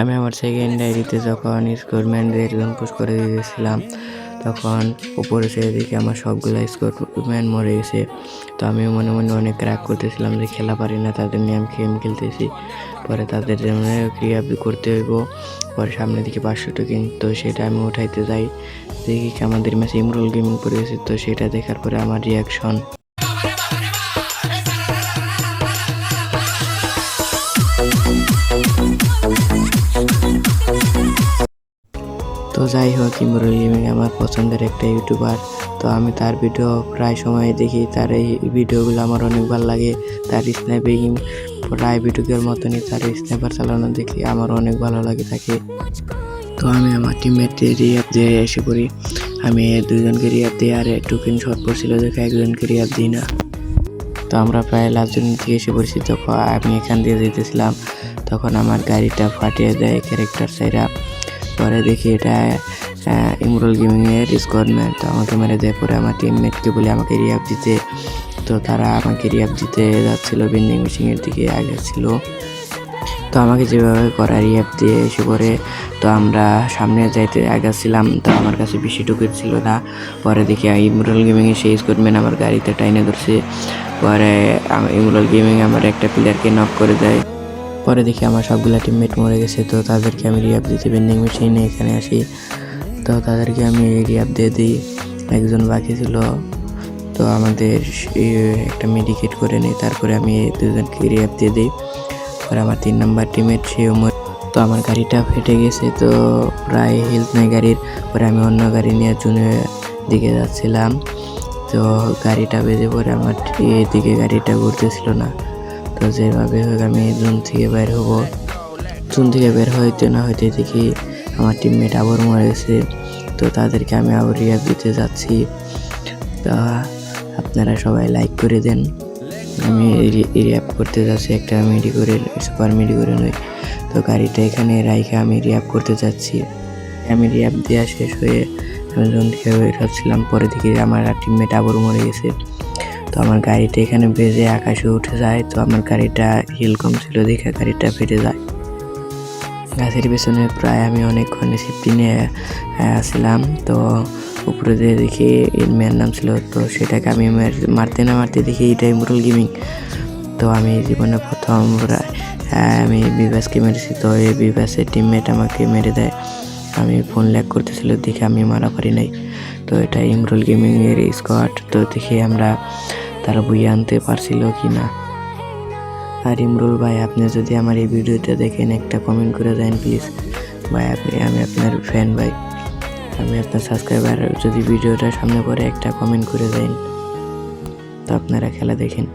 আমি আমার সেকেন্ড ডায়েরিতে যখন স্কোরম্যানদের জোন পুশ করে দিয়েছিলাম তখন উপরে সে দেখে আমার সবগুলো স্কোরম্যান মরে গেছে। তো আমিও মনে মনে অনেক রাগ করতেছিলাম যে খেলা পারি না, তাদের নিয়ে আমি গেম খেলতেছি। পরে তাদের জন্য ক্রিয়া করতে হইব। পরে সামনের দিকে 500 টোকেন, তো সেটা আমি উঠাইতে যাই, দেখি আমাদের ম্যাচে ইমরুল গেমিং পড়ে গেছে। তো সেটা দেখার পরে আমার রিয়াকশন তো যাই হোক, ইমরুল গেমিং আমার পছন্দের একটা ইউটিউবার। তো আমি তার ভিডিও প্রায় সময় দেখি, তার এই ভিডিওগুলো আমার অনেক ভালো লাগে। তার স্নাইপিং প্রায় ভিডিওর মতনই, তার স্নাইপার চালানো দেখি আমার অনেক ভালো লাগে থাকে। তো আমি আমার টিমমেটকে রিয়াপ দিয়ে এসে পড়ি। আমি দুজনকে রিয়াপ দিই, আর টোকেন শর্ট পড়ছিল দেখে একজনকে রিয়াপ দিই না। তো আমরা প্রায় লাস্ট জন থেকে এসে পড়ছি। তখন আমি এখান দিয়ে যেতেছিলাম, তখন আমার গাড়িটা ফাটিয়ে দেয় ক্যারেক্টার সাইরা। পরে দেখি এটা ইমরুল গেমিংয়ের স্কোরম্যান, তো আমাকে মেরে দেয়। পরে আমার টিমমেটকে বলে আমাকে রিয়াপ দিতে, তো তারা আমাকে রিয়াপ দিতে যাচ্ছিলো, বেন্ডিং মেশিনের দিকে আগাচ্ছিল। তো আমাকে যেভাবে করা রিয়াপ দিয়ে এসে পরে তো আমরা সামনে যাইতে আগাচ্ছিলাম। তো আমার কাছে বেশি টোকেন ছিল না। পরে দেখি ইমরুল গেমিংয়ে সেই স্কোরম্যান আমার গাড়িতে টাইনে ধরছে। পরে ইমরুল গেমিং আমার একটা প্লেয়ারকে নক করে দেয়। পরে দেখি আমার সবগুলা টিমমেট মরে গেছে। তো তাদেরকে আমি রিয়াপ দিতে বেন্ডিং মেশিনে এখানে আসি। তো তাদেরকে আমি রিয়াপ দিয়ে দিই, একজন বাকি ছিল। তো আমাদের একটা মেডিকেট করে নিই, তারপরে আমি দুজনকে রিয়াপ দিয়ে দিই। পরে আমার 3 নাম্বার টিমের সেও তো আমার গাড়িটা ফেটে গেছে, তো প্রায় হেলথ নাই গাড়ির। পরে আমি অন্য গাড়ি নিয়ে জুনের দিকে যাচ্ছিলাম। তো গাড়িটা বেজে পরে আমার এদিকে গাড়িটা ঘুরতেছিল না। তো যেভাবে হোক আমি জুন থেকে বের হব। জুন থেকে বের হইতে না হইতে দেখি আমার টিমমেট আবার মরে গেছে। তো তাদেরকে আমি আবার রিয়াপ দিতে যাচ্ছি। তা আপনারা সবাই লাইক করে দেন। আমি রিয়াপ করতে যাচ্ছি একটা মিডি করে, সুপার মিডি করে নই। তো গাড়িটা এখানে রাইখে আমি রিয়াপ করতে যাচ্ছি। আমি রিয়াপ দেওয়া শেষ হয়ে আমি জোন থেকে বের হচ্ছিলাম। পরে দেখি আমার টিমমেট আবার মরে গেছে। তো আমার গাড়িটা এখানে বেজে আকাশে উঠে যায়। তো আমার গাড়িটা হিল কম ছিল দেখে গাড়িটা ফেটে যায়। গাছের পেছনে প্রায় আমি অনেকক্ষণ সেফটি নিয়ে আসছিলাম। তো উপরে দিয়ে দেখি এর মেয়ের নাম ছিল, তো সেটাকে আমি মারতে না মারতে দেখি এটা ইমরুল গেমিং। তো আমি জীবনে প্রথম আমি বিভাসকে মেরেছি। তো এই বিভাসের টিমমেট আমাকে মেরে দেয়। আমি ফোন ল্যাগ করতেছিল দেখে আমি মারা পারি নাই। তো এটা ইমরুল গেমিংয়ের স্কোয়াড। তো দেখি আমরা তারা বইয়ে আনতে পারছিল কি না। আর ইমরুল ভাই, আপনি যদি আমার এই ভিডিওটা দেখেন একটা কমেন্ট করে দেন প্লিজ ভাই। আমি আপনার ফ্যান ভাই, আমি আপনার সাবস্ক্রাইবার। যদি ভিডিওটা সামনে পরে একটা কমেন্ট করে দেন, তো আপনারা খেলা দেখেন।